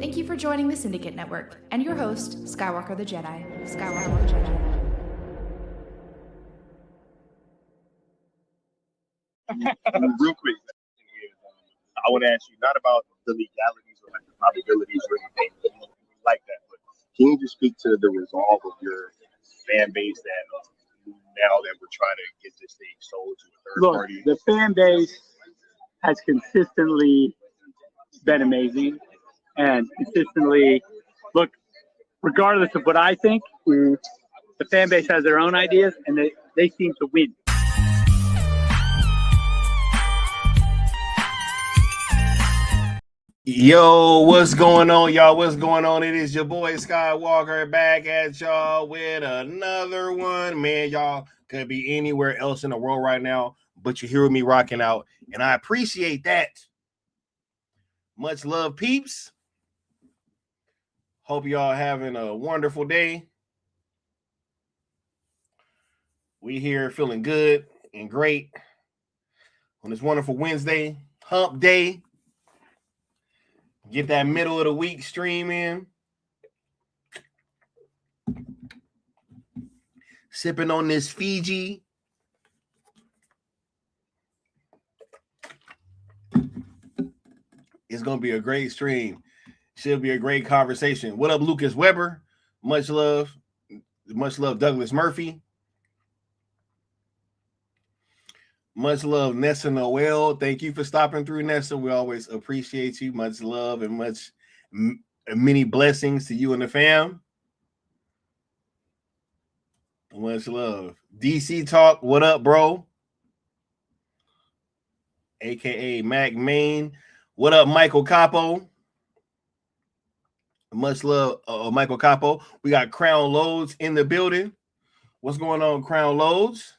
Thank you for joining the Syndicate Network and your host, Skywalker the Jedi. Skywalker the Jedi. Real quick, I want to ask you not about the legalities or like the probabilities or anything like that, but can you just speak to the resolve of your fan base that now that we're trying to get this thing sold to a third party? The fan base has consistently been amazing and consistently, look, regardless of what I think, the fan base has their own ideas and they seem to win. Yo, what's going on, y'all? What's going on? It is your boy Skywalker back at y'all with another one. Man, y'all could be anywhere else in the world right now, but you hear me rocking out, and I appreciate that. Much love, peeps. Hope y'all having a wonderful day. We here feeling good and great on this wonderful Wednesday, hump day. Get that middle of the week stream in. Sipping on this Fiji. It's going to be a great stream. Should be a great conversation. What up, Lucas Weber? Much love. Much love, Douglas Murphy. Much love, Nessa Noel. Thank you for stopping through, Nessa. We always appreciate you. Much love and many blessings to you and the fam. Much love. DC Talk, what up, bro? AKA Mac Main. What up, Michael Capo? Much love, Michael Capo. We got Crown Loads in the building. What's going on, Crown Loads?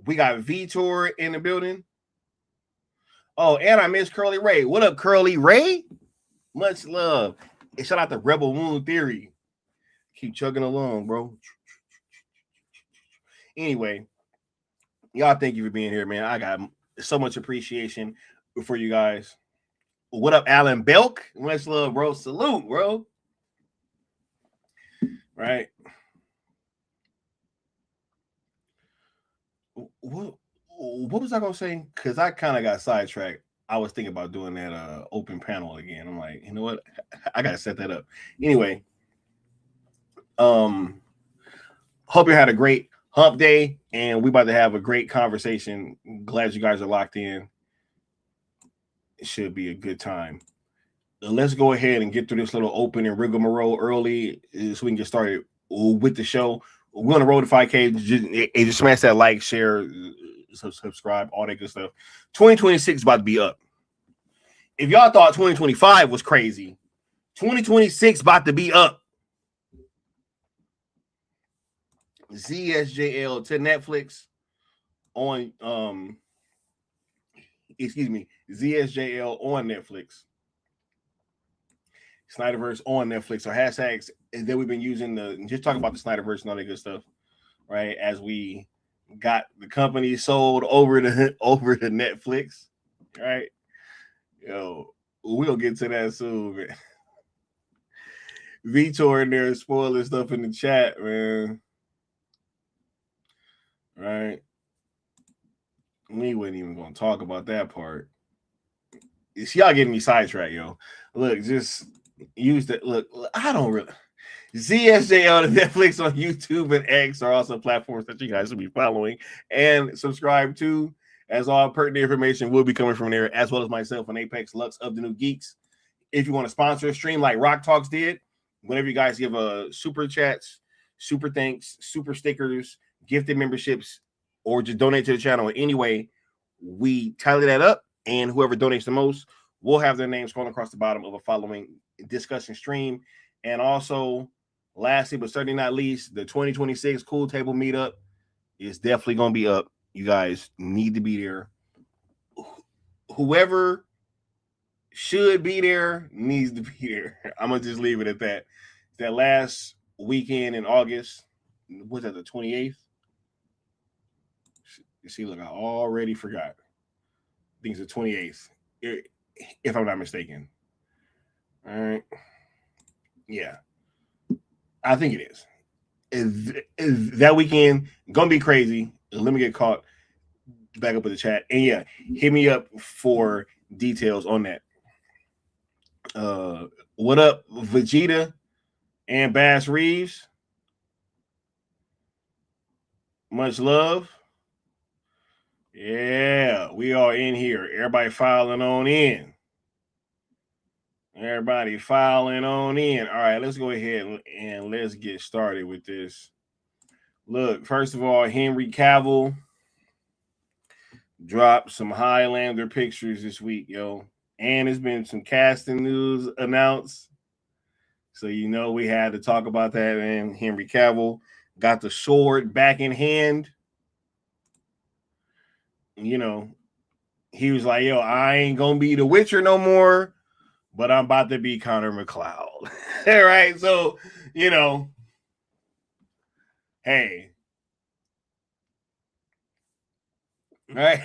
We got Vitor in the building. Oh, and I miss Curly Ray. What up, Curly Ray? Much love. And shout out to Rebel Moon Theory. Keep chugging along, bro. Anyway, y'all, thank you for being here, man. I got so much appreciation for you guys. What up, Alan Belk? Much love, bro. Salute, bro. Right. What was I gonna say? Because I kind of got sidetracked. I was thinking about doing that open panel again. I'm like, you know what? I gotta set that up. Anyway, hope you had a great hump day, and we about to have a great conversation. Glad you guys are locked in. It should be a good time. Let's go ahead and get through this little open and rigmarole early so we can get started with the show. We're on the road to 5K. Just smash that like, share, subscribe, all that good stuff. 2026 is about to be up. If y'all thought 2025 was crazy, 2026 about to be up. ZSJL to Netflix on ZSJL on Netflix. Snyderverse on Netflix, or hashtags that we've been using to just talk about the Snyderverse and all that good stuff, right? As we got the company sold over to Netflix, right? Yo, we'll get to that soon, man. Vitor in there spoiling stuff in the chat, man. Right? We wasn't even gonna talk about that part. Y'all getting me sidetracked, yo. Look, just use that. Look, I don't really. ZSJL to Netflix on YouTube and X are also platforms that you guys should be following and subscribe to, as all pertinent information will be coming from there, as well as myself and Apex Lux of the New Geeks. If you want to sponsor a stream like Rock Talks did, whenever you guys give super chats, super thanks, super stickers, gifted memberships, or just donate to the channel in any way, we tally that up, and whoever donates the most will have their name scrolling across the bottom of a following discussion stream. And also, lastly, but certainly not least, the 2026 Cool Table Meetup is definitely going to be up. You guys need to be there. Whoever should be there needs to be there. I'm going to just leave it at that. That last weekend in August, was that the 28th? You see, look, I already forgot. I think it's the 28th, if I'm not mistaken. All right. Yeah. I think it is. Is that weekend gonna be crazy? Let me get caught back up in the chat. And yeah, hit me up for details on that. What up, Vegeta and Bass Reeves? Much love. Yeah, we are in here. Everybody filing on in. Everybody filing on in. All right, let's go ahead and let's get started with this. Look, first of all, Henry Cavill dropped some Highlander pictures this week, yo. And there's been some casting news announced. So, you know, we had to talk about that. And Henry Cavill got the sword back in hand. You know, he was like, yo, I ain't going to be the Witcher no more, but I'm about to be Connor McLeod. All right. So, you know, hey. Right.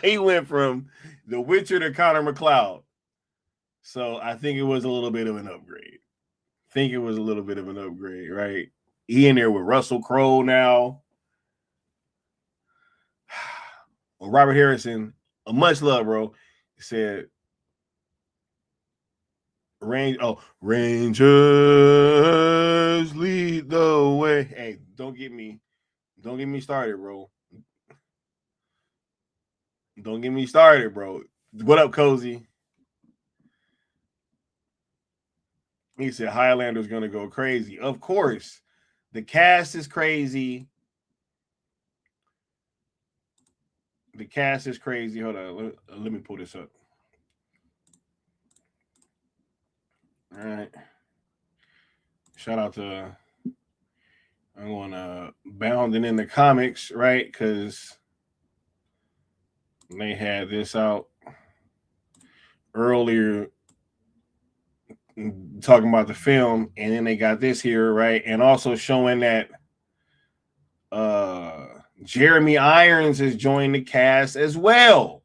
He went from the Witcher to Connor McLeod. So I think it was a little bit of an upgrade. Right? He in there with Russell Crowe now. Well, Robert Harrison, much love, bro. He said, Rangers lead the way. Hey, don't get me started, bro. Don't get me started, bro. What up, Cozy? He said Highlander's gonna go crazy. Of course, the cast is crazy. Hold on, let me pull this up. All right. Shout out to I'm going to Bounding in the Comics, right? Because they had this out earlier talking about the film, and then they got this here, right? And also showing that Jeremy Irons has joined the cast as well.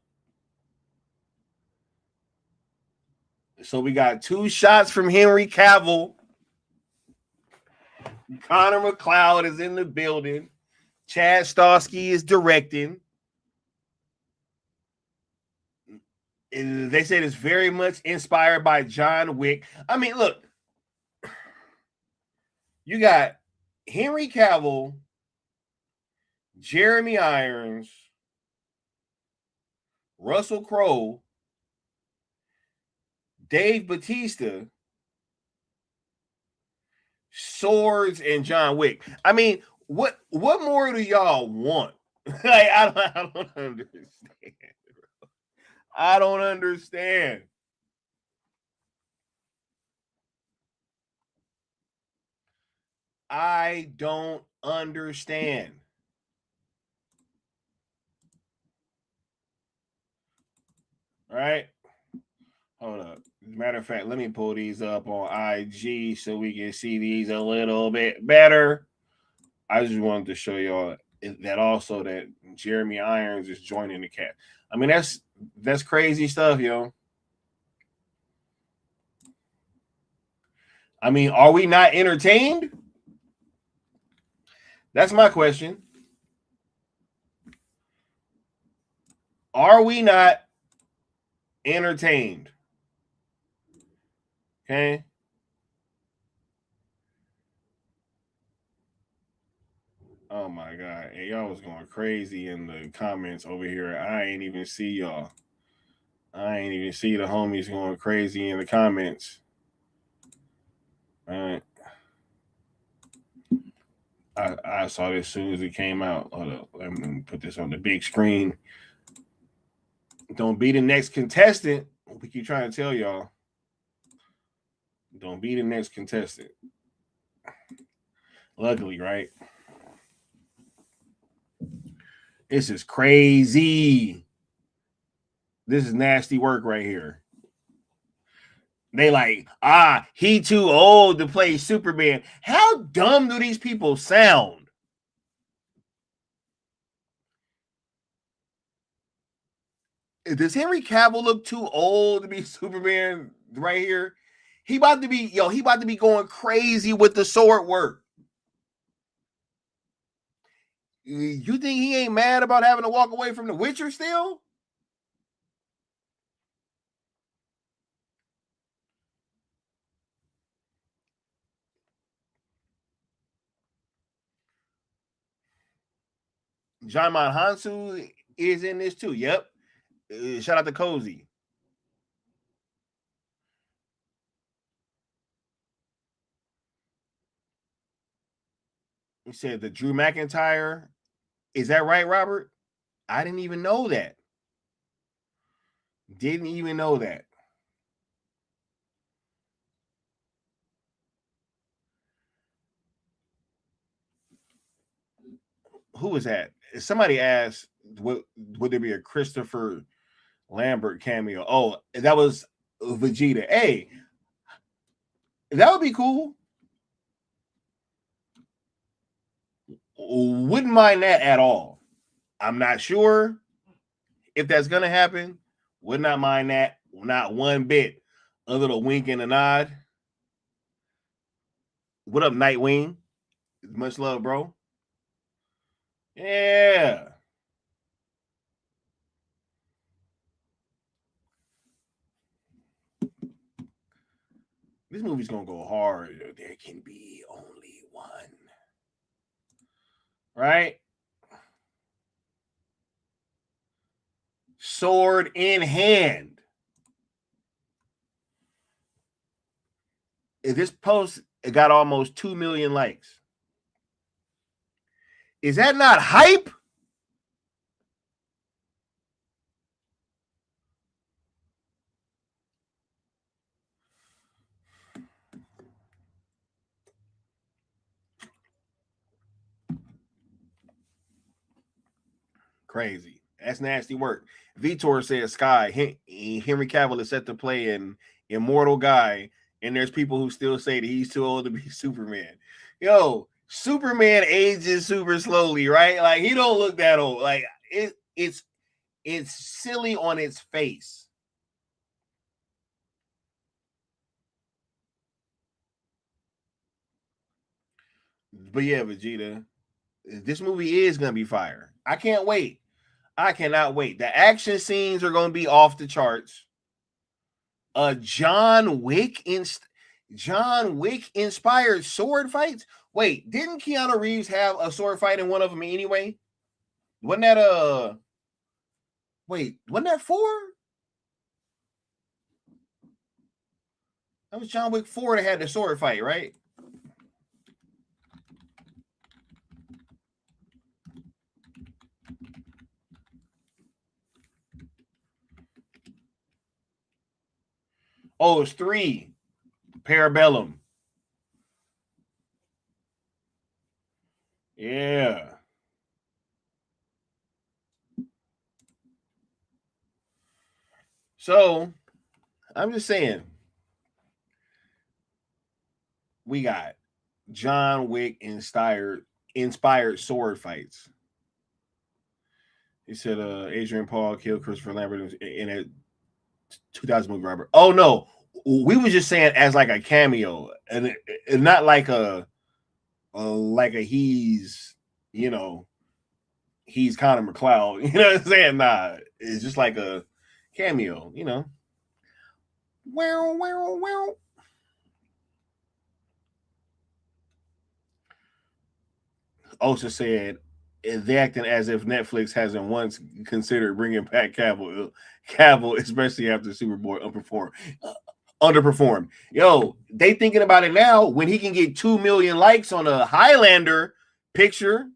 So we got 2 shots from Henry Cavill. Connor McLeod is in the building. Chad Stahelski is directing. And they said it's very much inspired by John Wick. I mean, look, you got Henry Cavill, Jeremy Irons, Russell Crowe, Dave Bautista, swords, and John Wick. I mean, what more do y'all want? Like, I don't understand. I don't understand. I don't understand. All right. Hold up. Matter of fact, let me pull these up on IG so we can see these a little bit better. I just wanted to show y'all that also that Jeremy Irons is joining the cast. I mean, that's crazy stuff, yo. I mean, are we not entertained? That's my question. Are we not entertained? Okay. Oh my God. Hey, y'all was going crazy in the comments over here. I ain't even see y'all. I ain't even see the homies going crazy in the comments. All right. I saw this as soon as it came out. Hold up. Let me put this on the big screen. Don't be the next contestant. We keep trying to tell y'all. Don't be the next contestant. Luckily, right? This is crazy. This is nasty work right here. They like, he too old to play Superman. How dumb do these people sound? Does Henry Cavill look too old to be Superman right here? He about to be going crazy with the sword work. You think he ain't mad about having to walk away from The Witcher still? John Hansu is in this too. Yep. Shout out to Cozy. He said the Drew McIntyre. Is that right, Robert? I didn't even know that. Didn't even know that. Who was that? Somebody asked, would there be a Christopher Lambert cameo? Oh, that was Vegeta. Hey, that would be cool. Wouldn't mind that at all. I'm not sure if that's going to happen. Would not mind that. Not one bit. A little wink and a nod. What up, Nightwing? Much love, bro. Yeah. This movie's going to go hard. There can be only one. Right? Sword in hand. This post got almost 2 million likes. Is that not hype? Crazy. That's nasty work. Vitor says, Sky, Henry Cavill is set to play an immortal guy, and there's people who still say that he's too old to be Superman. Yo, Superman ages super slowly, right? Like, he don't look that old. Like, it's silly on its face. But yeah, Vegeta, this movie is going to be fire. I can't wait. I cannot wait. The action scenes are going to be off the charts. John Wick inspired sword fights. Wait, didn't Keanu Reeves have a sword fight in one of them anyway? Wasn't that wasn't that 4? That was John Wick 4 that had the sword fight, right? Oh, it's 3. Parabellum. Yeah. So, I'm just saying, we got John Wick inspired sword fights. He said Adrian Paul killed Christopher Lambert in a 2000 movie, Robert. Oh, no. We were just saying as like a cameo, and not like a he's, he's Connor McLeod. You know what I'm saying? Nah, it's just like a cameo, Well. Osa said they acting as if Netflix hasn't once considered bringing back Cavill, especially after Super Bowl underperformed. Yo, they thinking about it now when he can get 2 million likes on a Highlander picture.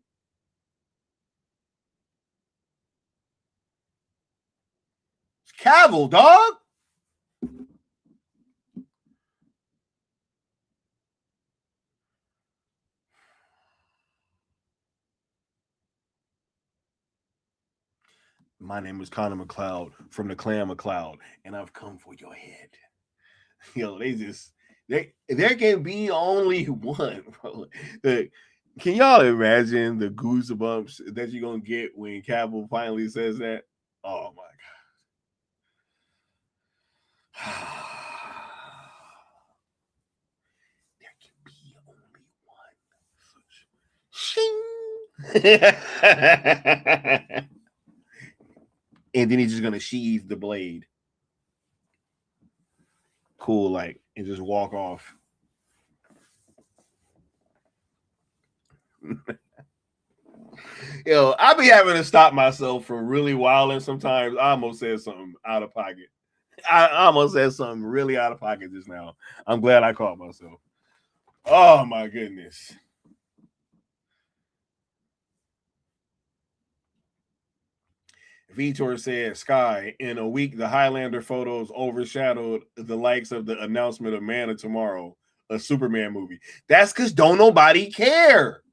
Cavill, dog. My name is Connor McLeod from the clan McLeod, and I've come for your head. Yo, there can be only one, bro. Can y'all imagine the goosebumps that you're gonna get when Cavill finally says that? Oh my god. And then he's just gonna sheathe the blade. Cool, like, and just walk off. Yo, I be having to stop myself from really wilding sometimes. I almost said something out of pocket. I almost said something really out of pocket just now. I'm glad I caught myself. Oh my goodness. Vitor said, Sky, in a week, the Highlander photos overshadowed the likes of the announcement of Man of Tomorrow, a Superman movie. That's because don't nobody care.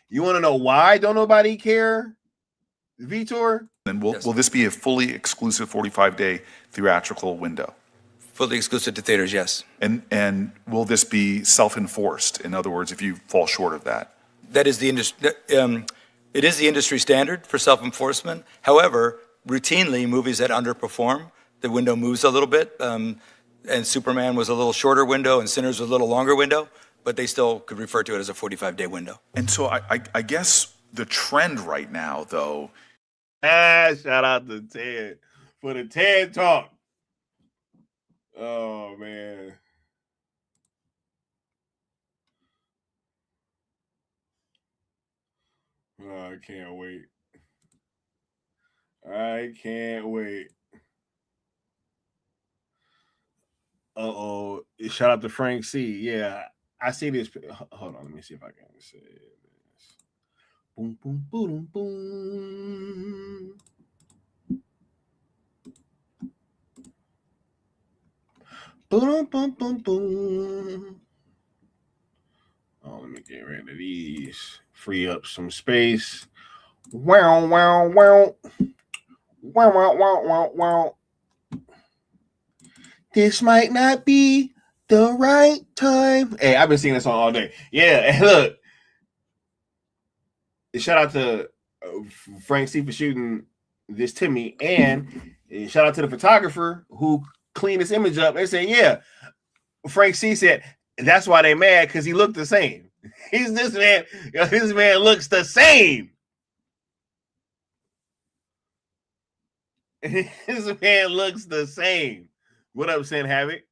You want to know why don't nobody care, Vitor? And will this be a fully exclusive 45-day theatrical window? Fully exclusive to theaters, yes. And will this be self-enforced? In other words, if you fall short of that? That is the industry. It is the industry standard for self-enforcement. However, routinely, movies that underperform, the window moves a little bit. And Superman was a little shorter window, and Sinners was a little longer window, but they still could refer to it as a 45-day window. And so I guess the trend right now, though. Shout out to Ted for the TED Talk. Oh, man. Oh, I can't wait. I can't wait. Uh-oh. Shout out to Frank C. Yeah, I see this. Hold on. Let me see if I can say this. Boom, boom, boom, boom. Boom, boom, boom, boom. Oh, let me get rid of these. Free up some space. Wow, wow, wow. Wow, wow, wow, wow, wow. This might not be the right time. Hey, I've been singing this song all day. Yeah, and look. Shout out to Frank C for shooting this to me. And shout out to the photographer who cleaned this image up. They said, yeah. Frank C said, that's why they mad, because he looked the same. This man looks the same. This man looks the same. What up, Sin Havoc?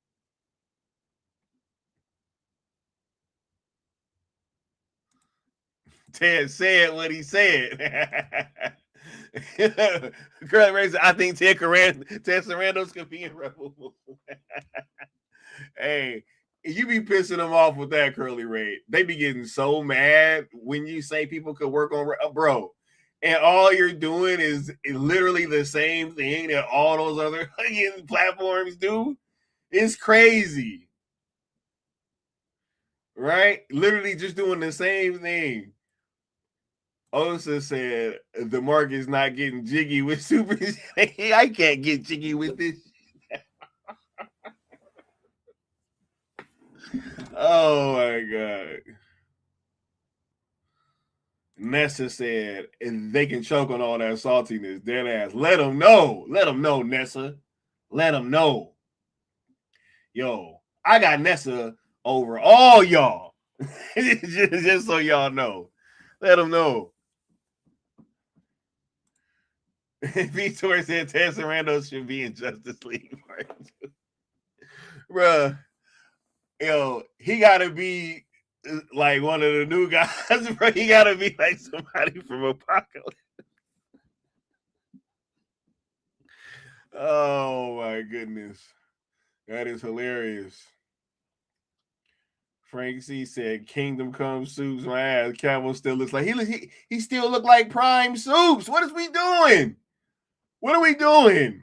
Ted said what he said. Curly Ray said, I think Ted Sarandos could be in Rebel. Hey, you be pissing them off with that, Curly Ray. They be getting so mad when you say people could work on bro. And all you're doing is literally the same thing that all those other platforms do. It's crazy. Right? Literally just doing the same thing. Osa said the market's not getting jiggy with super. I can't get jiggy with this. Oh my God. Nessa said, and they can choke on all that saltiness. Dead ass. Let them know. Let them know, Nessa. Let them know. Yo, I got Nessa over all y'all. just so y'all know. Let them know. Vitor said Ted Sarandos should be in Justice League. Bruh. Yo, he gotta be like one of the new guys, bro. He gotta be like somebody from Apocalypse. Oh my goodness. That is hilarious. Frank C said, Kingdom Come suits my ass. Cavill still looks like he still look like Prime Soups. What is we doing? What are we doing?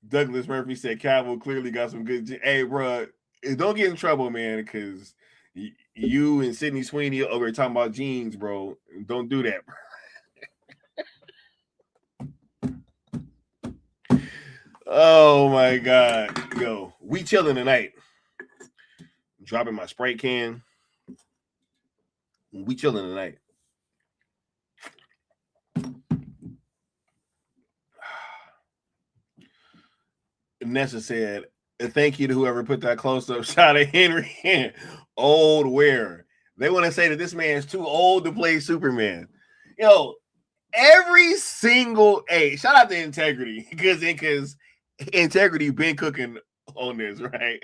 Douglas Murphy said Cavill clearly got some good. Hey, bro, don't get in trouble, man, because you and Sydney Sweeney over talking about jeans, bro. Don't do that, bro. Oh my God, yo, we chilling tonight. Dropping my Sprite can. We chilling tonight. Nessa said, Thank you to whoever put that close-up shot of Henry. Old where? They want to say that this man is too old to play Superman. Yo, every single shout out to Integrity because Integrity been cooking on this, right?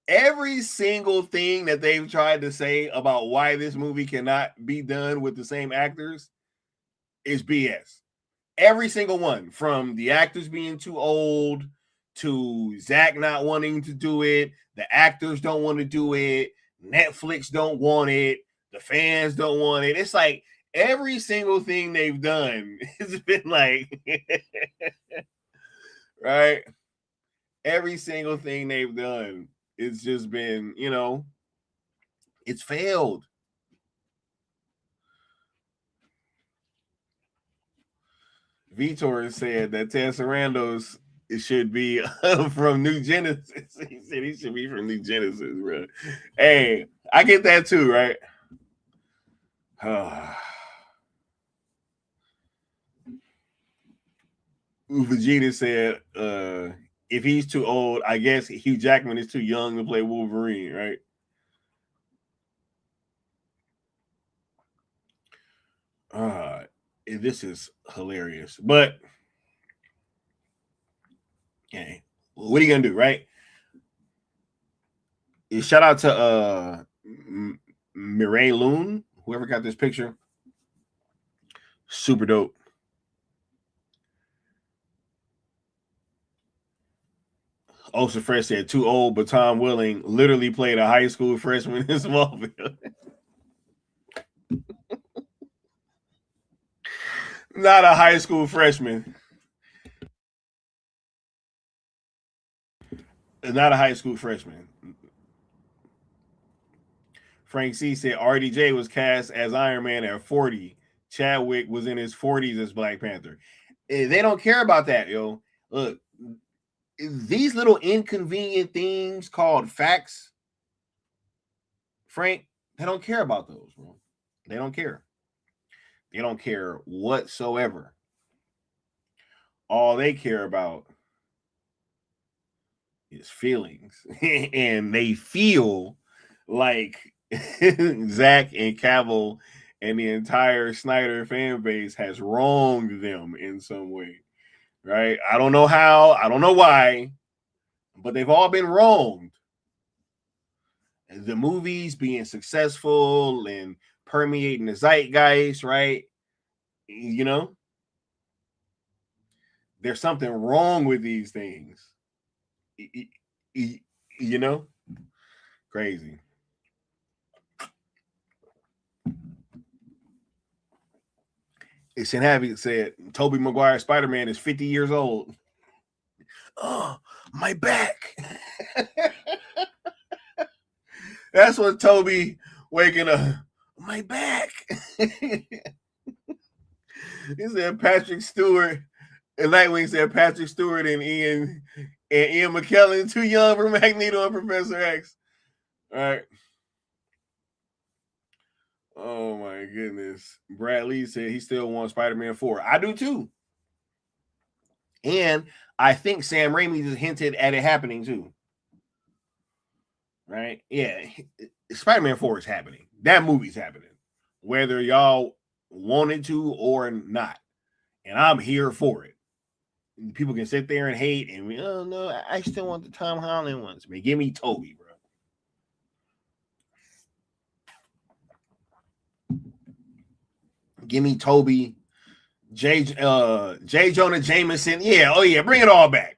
Every single thing that they've tried to say about why this movie cannot be done with the same actors is BS. Every single one, from the actors being too old to Zack not wanting to do it, the actors don't want to do it, Netflix don't want it, the fans don't want it. It's like every single thing they've done has been like, right? Every single thing they've done, it's just been, it's failed. Vitor said that Ted Sarandos should be from New Genesis. He said he should be from New Genesis, bro. Hey, I get that too, right? Vegeta said, if he's too old, I guess Hugh Jackman is too young to play Wolverine, right? This is hilarious. But, okay, what are you going to do, right? Shout out to Mireille Loon, whoever got this picture. Super dope. Osa Fresh said, too old, but Tom Willing literally played a high school freshman in Smallville. Not a high school freshman. Not a high school freshman. Frank C said RDJ was cast as Iron Man at 40. Chadwick was in his 40s as Black Panther. They don't care about that, yo. Look, these little inconvenient things called facts, Frank, they don't care about those, bro. They don't care. They don't care whatsoever. All they care about is feelings. And they feel like Zack and Cavill and the entire Snyder fan base has wronged them in some way, right? I don't know how, I don't know why, but they've all been wronged. The movies being successful and permeating the zeitgeist, right? There's something wrong with these things. Crazy. It's Happy said Tobey Maguire Spider-Man is 50 years old. Oh, my back. That's what Toby waking up. My back. He said Patrick Stewart. And Nightwing said Patrick Stewart and Ian McKellen too young for Magneto and Professor X. All right. Oh my goodness. Brad Lee said he still wants Spider-Man 4. I do too. And I think Sam Raimi just hinted at it happening too. Right? Yeah. Spider-Man 4 is happening. That movie's happening. Whether y'all wanted to or not. And I'm here for it. People can sit there and hate and oh no, I still want the Tom Holland ones. I mean, give me Toby, bro. Give me Toby, J. Jonah Jameson. Yeah, oh yeah, bring it all back.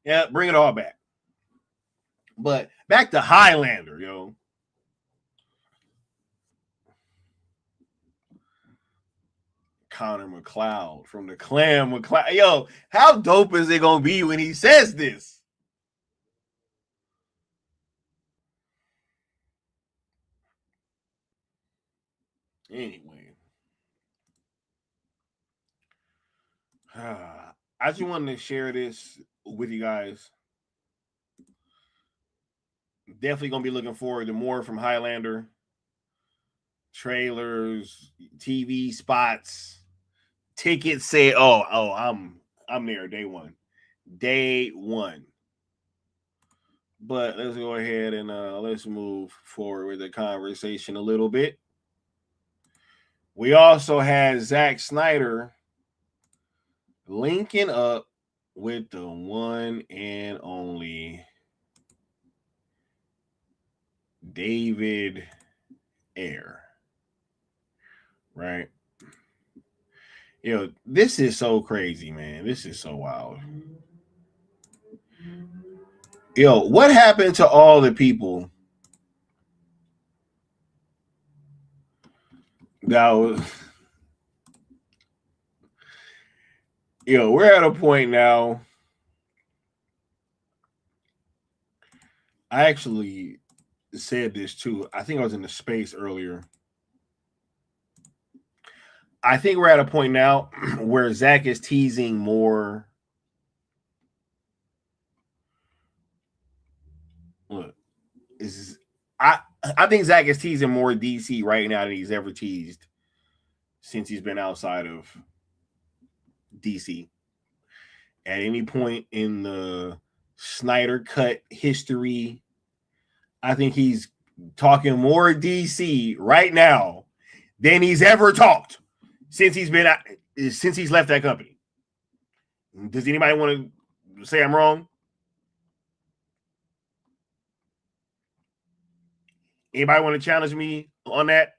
Yeah, bring it all back. But back to Highlander, yo. Connor McLeod from the Clan McLeod. Yo, how dope is it gonna be when he says this? Anyway, I just wanted to share this with you guys. Definitely gonna be looking forward to more from Highlander. Trailers, TV spots, tickets say, oh, I'm there day one. Day one. But let's go ahead and let's move forward with the conversation a little bit. We also had Zack Snyder linking up with the one and only David Ayer. Right? Yo, this is so crazy, man. This is so wild. Yo, what happened to all the people that was... Yo, we're at a point now. I actually said this too. I think I was in the space earlier. I think we're at a point now where Zach is teasing more. Look, I think Zach is teasing more DC right now than he's ever teased since he's been outside of DC. At any point in the Snyder Cut history, I think he's talking more DC right now than he's ever talked since he's left that company. Does anybody want to say I'm wrong? Anybody want to challenge me on that?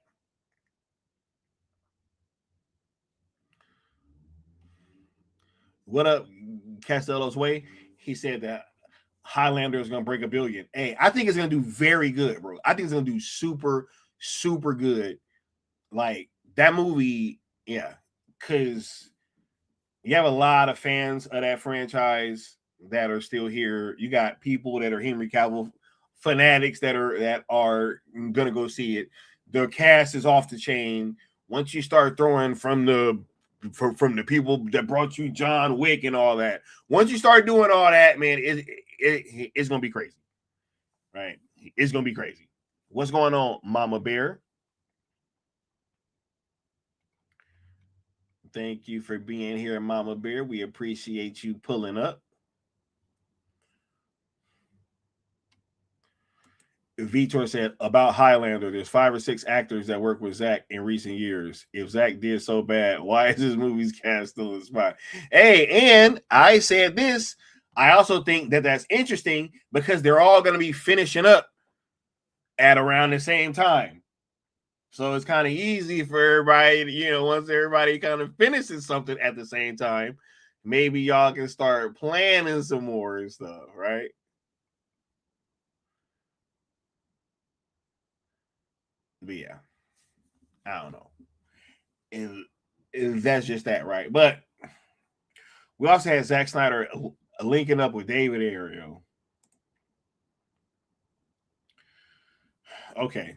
What up, Castello's Way? He said that Highlander is going to break $1 billion. Hey, I think it's going to do very good, bro. I think it's going to do super, super good. Like, that movie, yeah, because you have a lot of fans of that franchise that are still here. You got people that are Henry Cavill fanatics that are going to go see it. The cast is off the chain. Once you start throwing from the people that brought you John Wick and all that, once you start doing all that, man, it's going to be crazy, right? It's going to be crazy. What's going on, Mama Bear? Thank you for being here, Mama Bear. We appreciate you pulling up. Vitor said about Highlander, there's 5 or 6 actors that work with Zach in recent years. If Zach did so bad, why is his movie's cast still in the spot? Hey, and I said this. I also think that that's interesting because they're all going to be finishing up at around the same time. So it's kind of easy for everybody, once everybody kind of finishes something at the same time, maybe y'all can start planning some more and stuff, right? But yeah, I don't know. And that's just that, right? But we also had Zack Snyder linking up with David Ayer. Okay.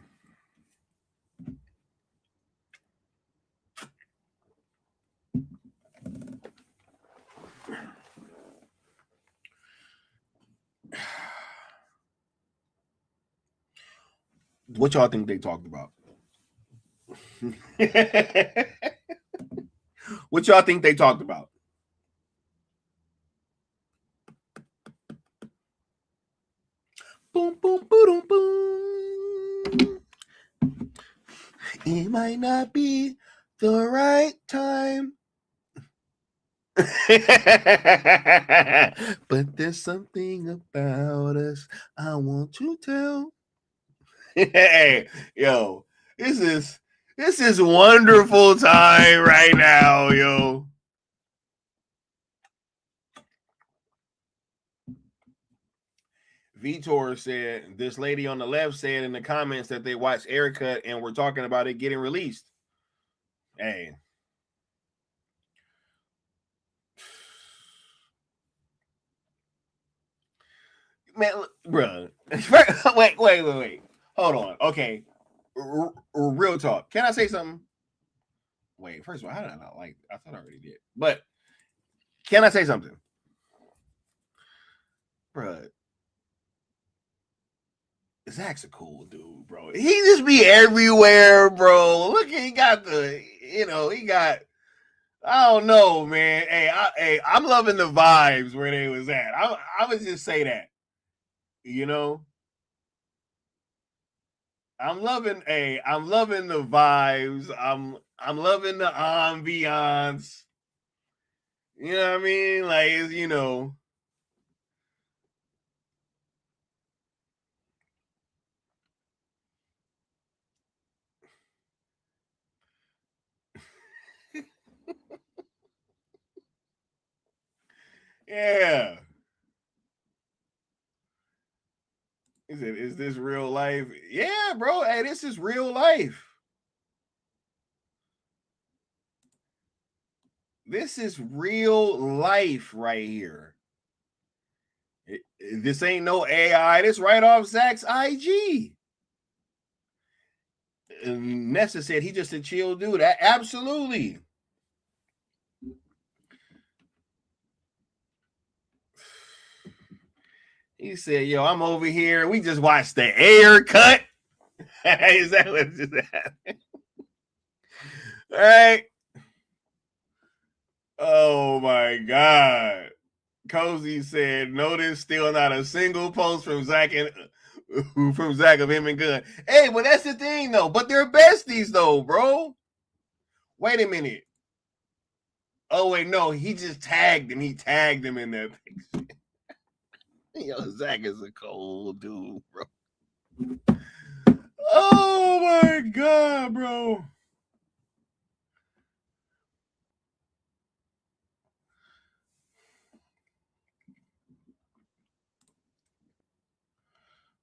What y'all think they talked about? What y'all think they talked about? Boom, boom, boom, boom. It might not be the right time. But there's something about us I want to tell. Hey, yo, this is wonderful time right now, yo. Vitor said this lady on the left said in the comments that they watched Air Cut and were talking about it getting released. Hey. Man, bro. Wait. Hold on. Okay. Real talk. Can I say something? Wait, first of all, how did I not like it? I thought I already did. But can I say something? Bro. Zach's a cool dude, bro. He just be everywhere, bro. Look, he got I don't know, man. I'm loving the vibes where they was at. I would just say that. You know, I'm loving the vibes. I'm loving the ambiance. You know what I mean? Like, yeah. Is this real life? Yeah, bro. Hey, this is real life. This is real life right here. This ain't no AI. This right off Zach's IG. Nessa said he just a chill dude. Absolutely. He said, yo, I'm over here. We just watched the air cut. Is that what just happened? All right. Oh my God. Cozy said, notice still not a single post from Zach of him and Gunn. Hey, well, that's the thing though. But they're besties though, bro. Wait a minute. Oh wait, no, he just tagged him. He tagged him in that picture. Yo, Zach is a cold dude, bro. Oh my God, bro.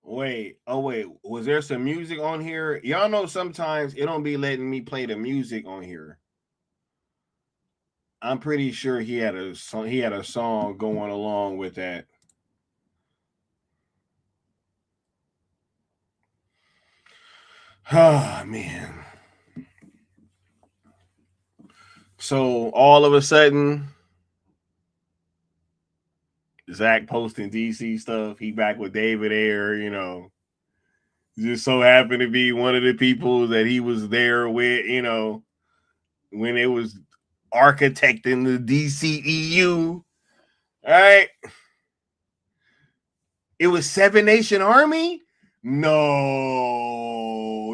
Wait, was there some music on here? Y'all know sometimes it don't be letting me play the music on here. I'm pretty sure he had a song going along with that. Oh man. So all of a sudden, Zach posting DC stuff. He back with David Ayer, just so happened to be one of the people that he was there with, when it was architecting the DCEU. All right. It was Seven Nation Army? No,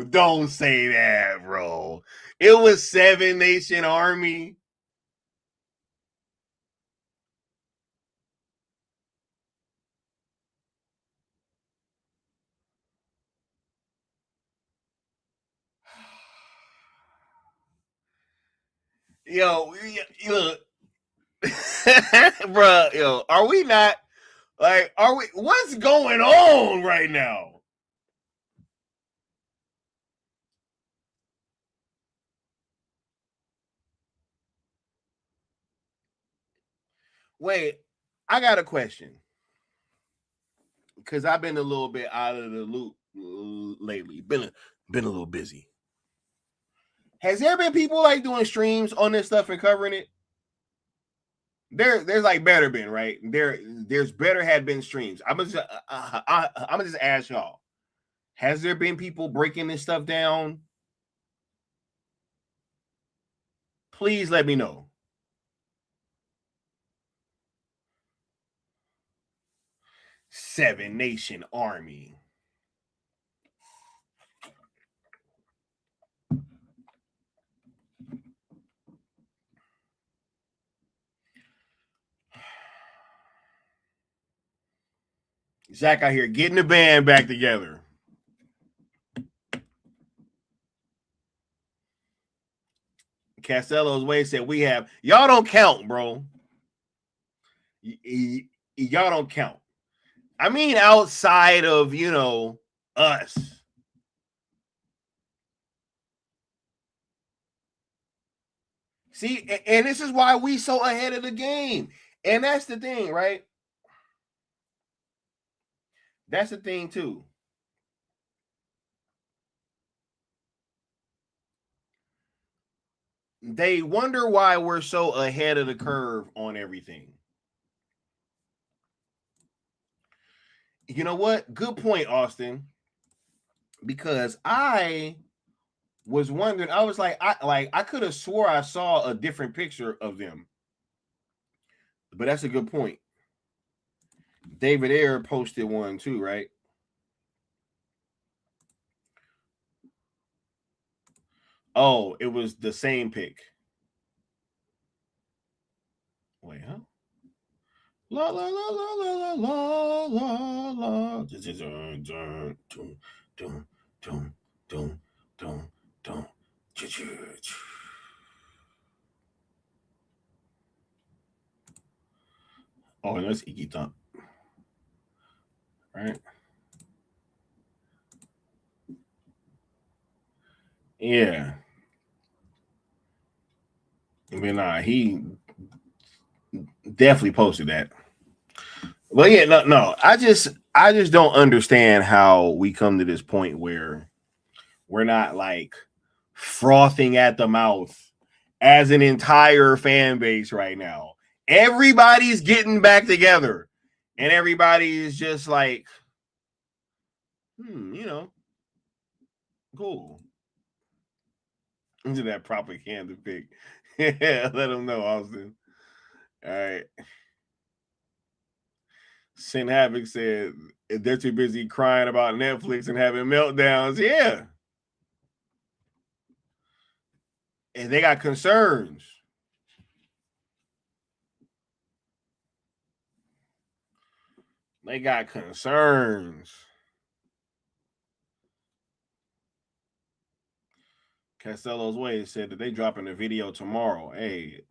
don't say that, bro. It was Seven Nation Army. Yo, look, bro, are we not what's going on right now? Wait, I got a question. Because I've been a little bit out of the loop lately. Been a little busy. Has there been people like doing streams on this stuff and covering it? There's like better been, right? There's better had been streams. I'm gonna just ask y'all. Has there been people breaking this stuff down? Please let me know. Seven Nation Army. Zach out here getting the band back together. Castello's way said y'all don't count, bro. Y'all don't count. I mean, outside of, us. See, and this is why we so ahead of the game. And that's the thing, right? That's the thing, too. They wonder why we're so ahead of the curve on everything. You know what? Good point, Austin. Because I was wondering. I was like, I could have swore I saw a different picture of them. But that's a good point. David Ayer posted one too, right? Oh, it was the same pic. Wait, huh? La la la la la la la la. Oh, and that's Iggy Thump, right? Yeah. I mean, he definitely posted that. Well, yeah, no. I just don't understand how we come to this point where we're not like frothing at the mouth as an entire fan base right now. Everybody's getting back together, and everybody is just like, cool. Into that propaganda pic. Yeah, let them know, Austin. All right. Sin Havoc said they're too busy crying about Netflix and having meltdowns. Yeah. And they got concerns. They got concerns. Castello's Way said that they dropping a video tomorrow. Hey,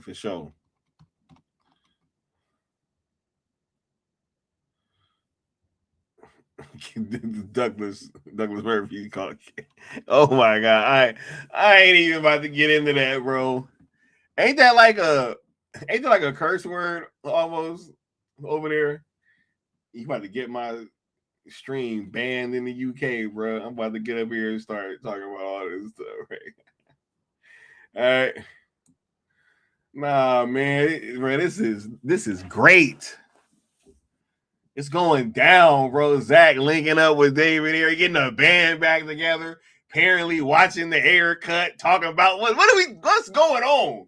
for sure. Douglas Murphy called. Oh my god, I ain't even about to get into that, bro. Ain't that like a curse word almost over there? You about to get my stream banned in the UK, bro. I'm about to get up here and start talking about all this stuff, right? All right. Nah, man, bro, this is great. It's going down, bro. Zach linking up with David here, getting a band back together. Apparently watching the haircut, talking about what's going on?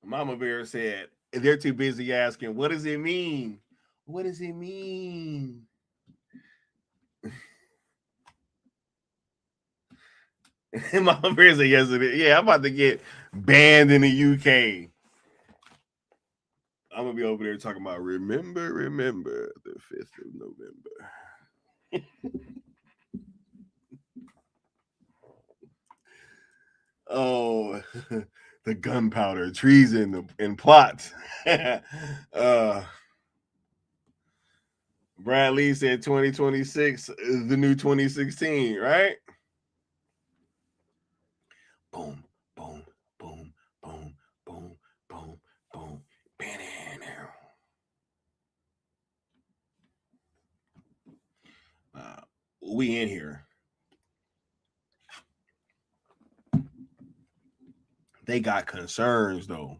Mama Bear said they're too busy asking, what does it mean? What does it mean? Mama Bear said yes it is. Yeah, I'm about to get banned in the UK. I'm gonna be over there talking about remember the 5th of November. Oh, the gunpowder, treason, and plot. Brad Lee said 2026 is the new 2016, right? Boom, boom, boom, boom, boom, boom, boom. We in here. They got concerns though.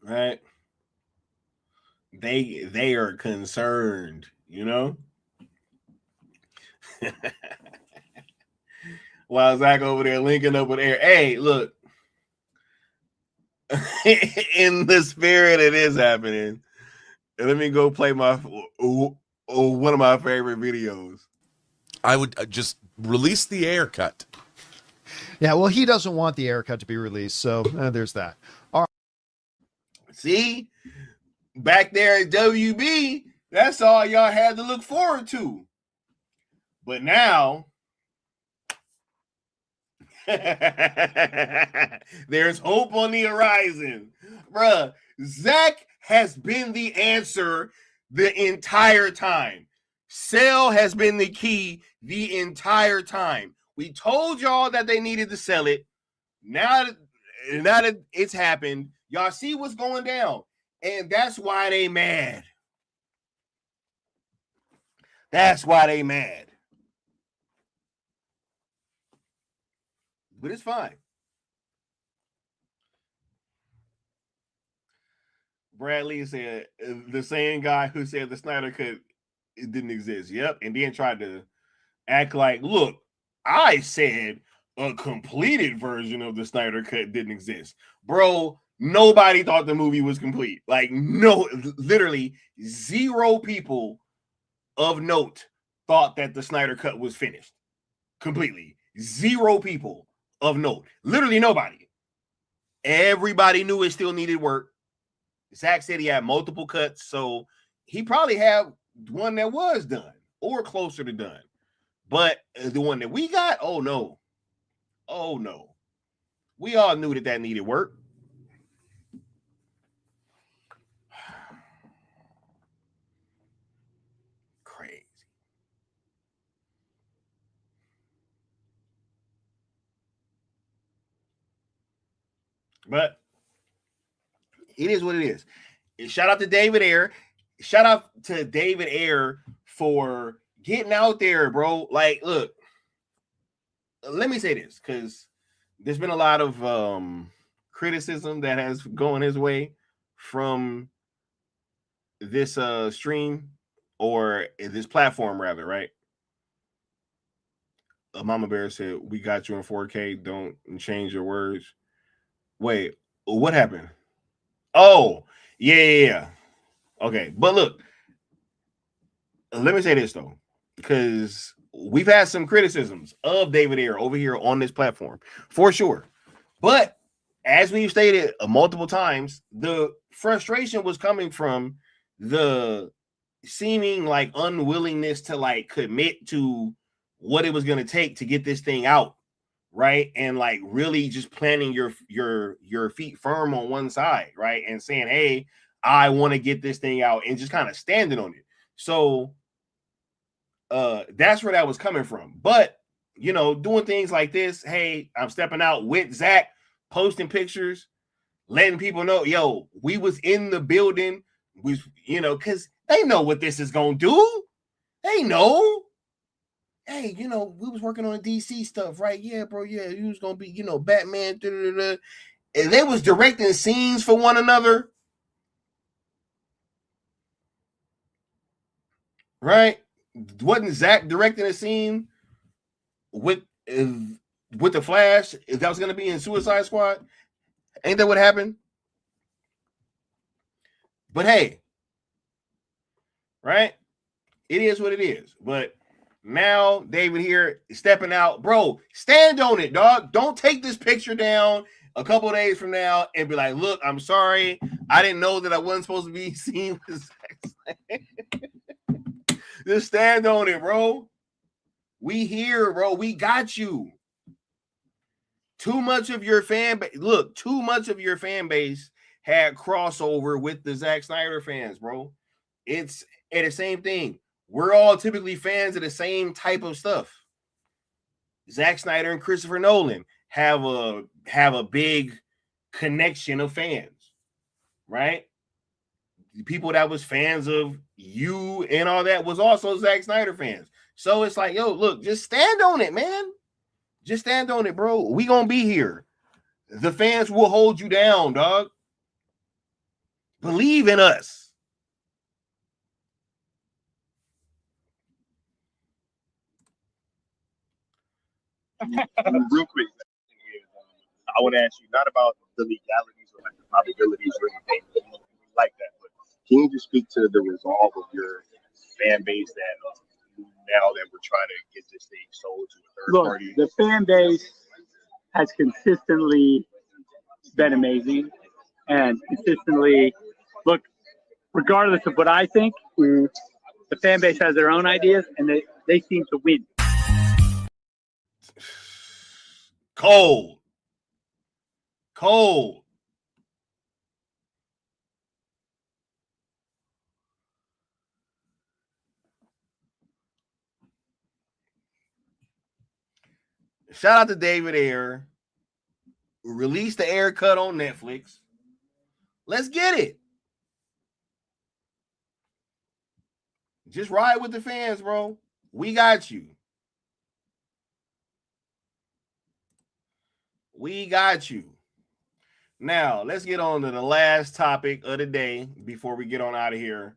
Right? They are concerned, you know? While Zach over there linking up with Air. Hey, look. In the spirit it is happening. Let me go play my one of my favorite videos. I would just release the Ayer cut. Yeah, well, he doesn't want the Ayer cut to be released, so there's that. All right. See, back there at WB, that's all y'all had to look forward to. But now, there's hope on the horizon. Bruh, Zach has been the answer the entire time. Sell has been the key the entire time. We told y'all that they needed to sell it. Now that it's happened, y'all see what's going down. And that's why they mad. That's why they mad. But it's fine. Bradley said the same guy who said the Snyder Cut it didn't exist. Yep, and then tried to act like, look, I said a completed version of the Snyder Cut didn't exist, bro. Nobody thought the movie was complete. Like, no, literally 0 people of note thought that the Snyder Cut was finished completely. 0 people of note. Literally nobody. Everybody knew it still needed work. Zack said he had multiple cuts, so he probably had one that was done or closer to done. But the one that we got, oh no. Oh no. We all knew that needed work. Crazy. But it is what it is. Shout out to David Ayer. Shout out to David Ayer for getting out there, bro. Like, look, let me say this, because there's been a lot of criticism that has gone his way from this stream, or this platform rather, right? Mama Bear said, we got you in 4K. Don't change your words. Wait, what happened? Oh, yeah. Okay, but look, let me say this though, because we've had some criticisms of David Ayer over here on this platform, for sure. But as we've stated multiple times, the frustration was coming from the seeming like unwillingness to like commit to what it was going to take to get this thing out, right? And like really just planting your feet firm on one side, right? And saying, hey, I want to get this thing out, and just kind of standing on it. So that's where that was coming from. But you know, doing things like this, hey, I'm stepping out with Zack, posting pictures, letting people know, yo, we was in the building, you know, because they know what this is gonna do. They know. Hey, you know, we was working on the DC stuff, right? Yeah, bro. Yeah, he was gonna be, you know, Batman. And they was directing scenes for one another, right? Wasn't Zack directing a scene with the Flash that was gonna be in Suicide Squad? Ain't that what happened? But hey, right? It is what it is. But now David here is stepping out. Bro, stand on it, dog. Don't take this picture down a couple of days from now and be like, look, I'm sorry. I didn't know that I wasn't supposed to be seen with Zack. Just stand on it, bro. We here, bro. We got you. Too much of your fan base. Look, too much of your fan base had crossover with the Zack Snyder fans, bro. It's the same thing. We're all typically fans of the same type of stuff. Zack Snyder and Christopher Nolan have a big connection of fans, right? The people that was fans of you and all that was also Zack Snyder fans. So it's like, yo, look, just stand on it, man. Just stand on it, bro. We gonna be here. The fans will hold you down, dog. Believe in us. Real quick, I want to ask you not about the legalities or like the probabilities or anything like that, but can you just speak to the resolve of your fan base that now that we're trying to get this thing sold to a third party? The fan base has consistently been amazing, and consistently, look, regardless of what I think, the fan base has their own ideas, and they seem to win. Cold. Shout out to David Ayer. Release the Ayer cut on Netflix. Let's get it. Just ride with the fans, bro. We got you. We got you. Now, let's get on to the last topic of the day before we get on out of here.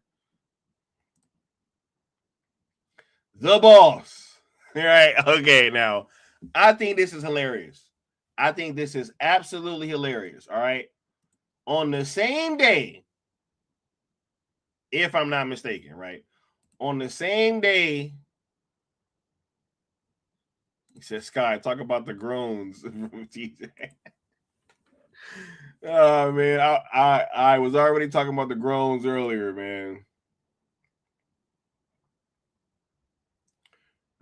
The boss. All right. Okay. Now, I think this is hilarious. I think this is absolutely hilarious. All right. On the same day, if I'm not mistaken, right? On the same day, he says, Sky, talk about the groans from TJ. Oh man, I was already talking about the groans earlier, man.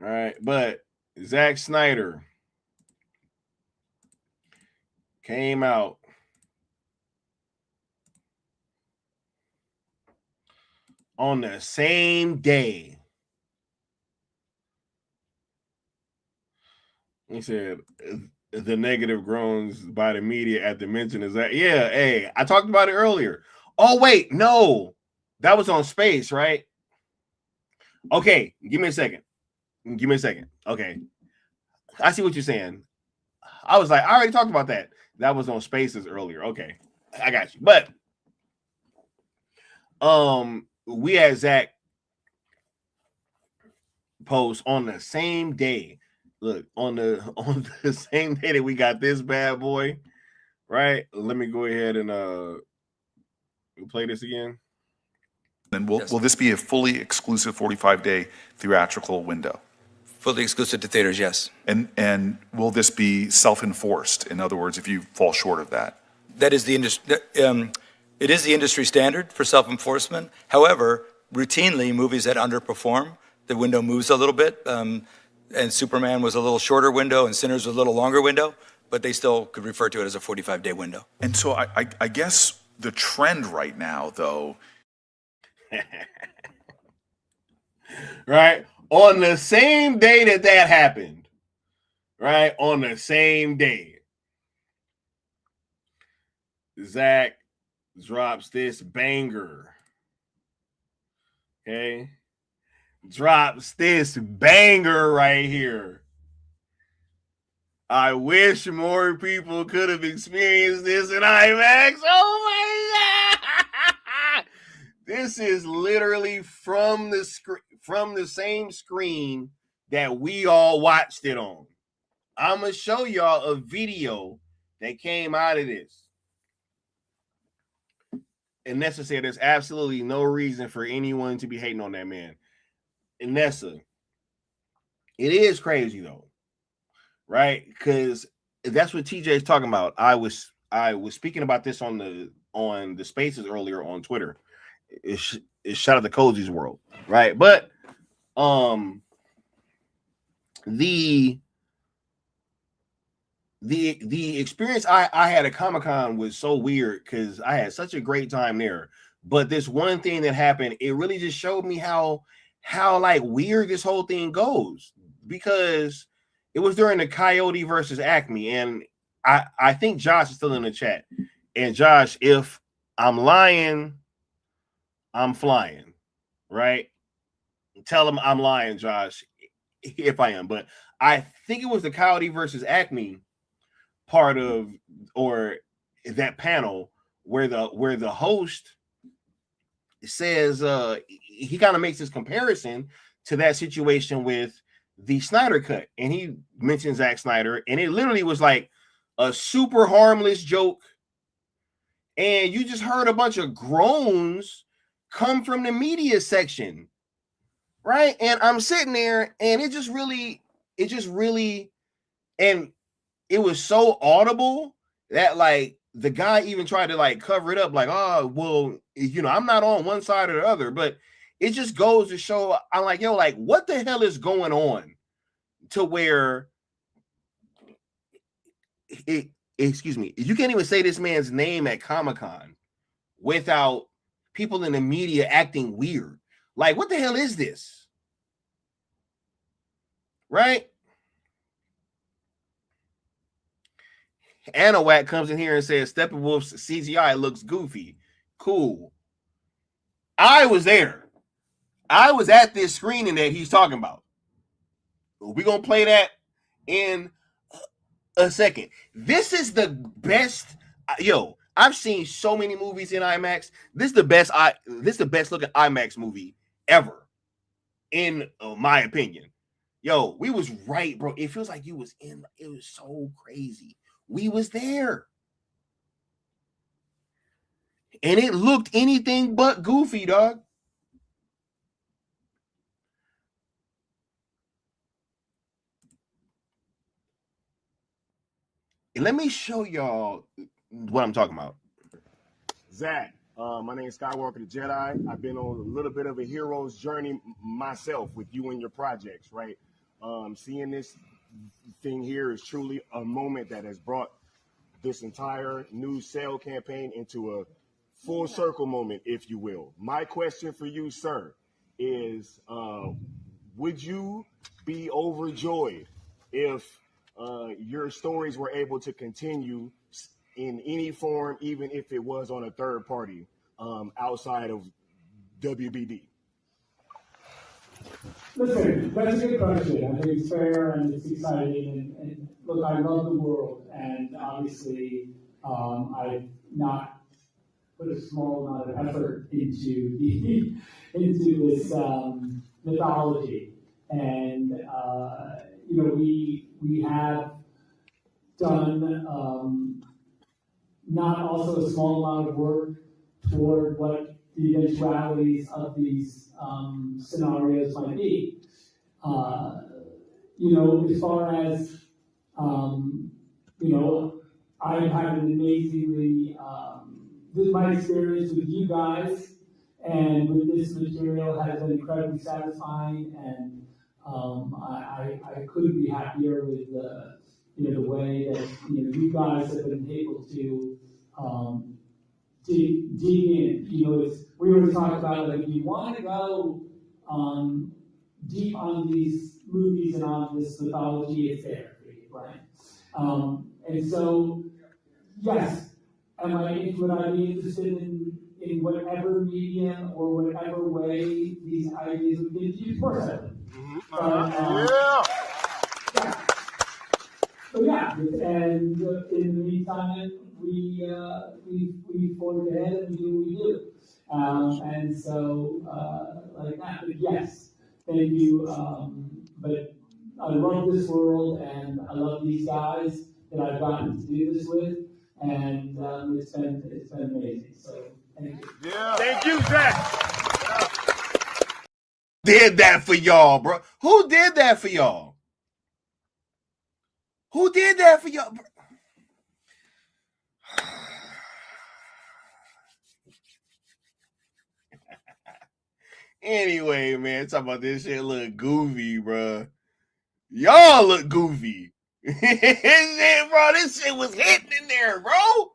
All right, but Zack Snyder came out on the same day. He said the negative groans by the media at the mention is that, yeah, hey, I talked about it earlier. Oh, wait, no, that was on Space, right? Okay, give me a second. Okay, I see what you're saying. I was like, I already talked about that. That was on Spaces earlier. Okay, I got you. But we had Zach post on the same day. Look, on the same day that we got this bad boy, right? Let me go ahead and play this again. And will this be a fully exclusive 45-day theatrical window? Fully exclusive to theaters, yes. And will this be self-enforced? In other words, if you fall short of that? That is the industry. It is the industry standard for self-enforcement. However, routinely, movies that underperform, the window moves a little bit. And Superman was a little shorter window, and Sinners was a little longer window, but they still could refer to it as a 45-day window. And so I guess the trend right now, though, right? On the same day that happened, right? On the same day, Zach drops this banger. Okay. Drops this banger right here. I wish more people could have experienced this in IMAX. Oh my God. This is literally from the same screen that we all watched it on. I'm going to show y'all a video that came out of this. And Nessa said there's absolutely no reason for anyone to be hating on that man. And Nessa, it is crazy though, right? Because that's what TJ is talking about. I was speaking about this on the spaces earlier on Twitter. It's shout out to Cozy's World, right? But the experience I had at Comic-Con was so weird because I had such a great time there. But this one thing that happened, it really just showed me how like weird this whole thing goes, because it was during the Coyote versus Acme, and I think Josh is still in the chat. And Josh, if I'm lying, I'm flying, right? Tell him I'm lying, Josh, if I am. But I think it was the Coyote versus Acme part of, or that panel where the host says he kind of makes this comparison to that situation with the Snyder cut, and he mentions Zack Snyder, and it literally was like a super harmless joke, and you just heard a bunch of groans come from the media section, right? And I'm sitting there, and it just really, and it was so audible that like the guy even tried to like cover it up, like, oh, well, I'm not on one side or the other, but it just goes to show, I'm like, yo, like, what the hell is going on to where excuse me, you can't even say this man's name at Comic-Con without people in the media acting weird. Like, what the hell is this? Right? Anawak comes in here and says Steppenwolf's CGI looks goofy. Cool. I was there. I was at this screening that he's talking about. We're going to play that in a second. This is the best Yo, I've seen so many movies in IMAX. This is the best looking IMAX movie ever, in my opinion. Yo, we was right, bro. It feels like you was in. It was so crazy. We was there, and it looked anything but goofy, dog. And let me show y'all what I'm talking about. Zach, my name is Skywalker the Jedi. I've been on a little bit of a hero's journey myself with you and your projects, right? Seeing this thing here is truly a moment that has brought this entire new sale campaign into a full circle moment, if you will. My question for you, sir, is would you be overjoyed if your stories were able to continue in any form, even if it was on a third party outside of WBD? Listen, that's a good question. I think it's fair and it's exciting. And look, I love the world, and obviously, I've not put a small amount of effort into this mythology. And we have done not also a small amount of work toward what the eventualities of these scenarios might be. As far as, I've had an amazingly, my experience with you guys and with this material has been incredibly satisfying, and I couldn't be happier with the way that you guys have been able to dig in. We always talk about, like, if you want to go deep on these movies and on this mythology, it's there for you, right? And so, yes, would I be interested in whatever medium or whatever way these ideas would get to you? Of course I would. So yeah, and in the meantime, we forge ahead and do what we do. And so, like that, but yes, thank you. But I love this world, and I love these guys that I've gotten to do this with, and it's been amazing. So thank you. Yeah. Thank you, Zach. Did that for y'all, bro? Who did that for y'all? Who did that for y'all? Anyway, man, talking about this shit look goofy, bro. Y'all look goofy. This shit was hitting in there, bro.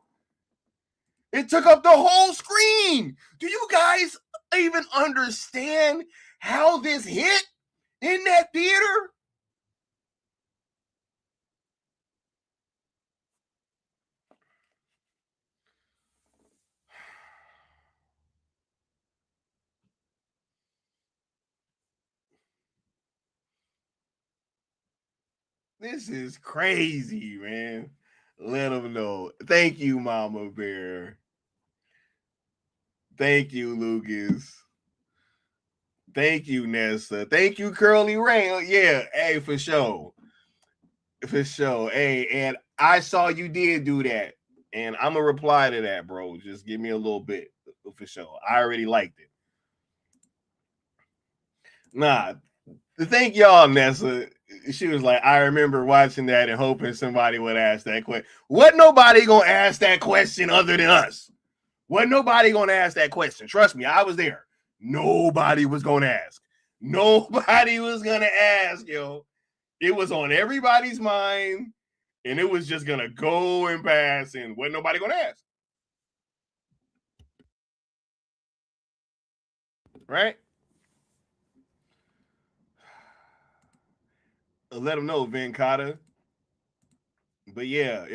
It took up the whole screen. Do you guys even understand how this hit in that theater? This is crazy, man. Let them know. Thank you, Mama Bear. Thank you, Lucas. Thank you, Nessa. Thank you, Curly Ray. Yeah, hey, for sure. For sure. Hey, and I saw you did do that. And I'm going to reply to that, bro. Just give me a little bit. For sure. I already liked it. Nah. Thank y'all, Nessa. She was like, I remember watching that and hoping somebody would ask that question. What nobody going to ask that question other than us? What nobody going to ask that question? Trust me, I was there. Nobody was going to ask. Nobody was going to ask, yo. It was on everybody's mind, and it was just going to go and pass, and wasn't nobody going to ask. Right? Let them know, Venkata. But yeah,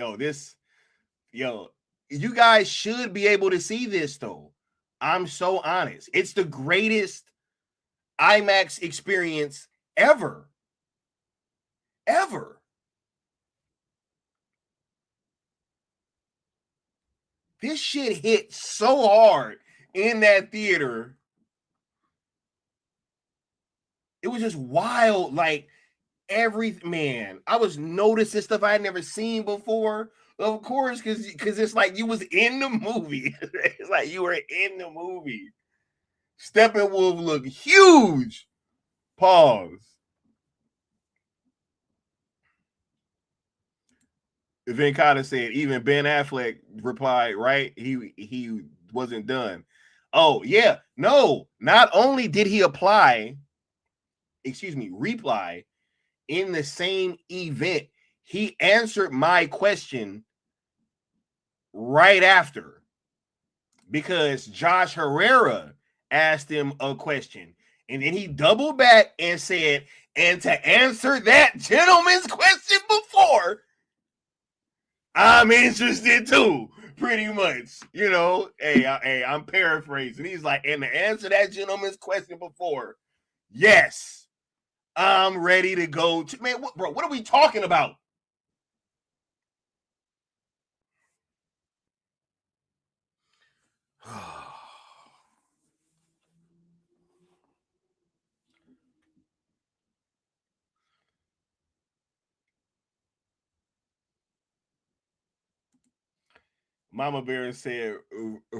you guys should be able to see this, though. I'm so honest. It's the greatest IMAX experience ever. Ever. This shit hit so hard in that theater. It was just wild. Like, man, I was noticing stuff I had never seen before. Of course, because it's like you was in the movie. It's like you were in the movie. Steppenwolf looked huge. Pause. Venkata said, even Ben Affleck replied, right? He wasn't done. Oh, yeah. No, not only did he reply in the same event, he answered my question right after, because Josh Herrera asked him a question. And then he doubled back and said, and to answer that gentleman's question before, I'm interested too, pretty much. You know, hey, I'm paraphrasing. He's like, and to answer that gentleman's question before, yes, I'm ready to go to, man, what are we talking about? Mama Bear said,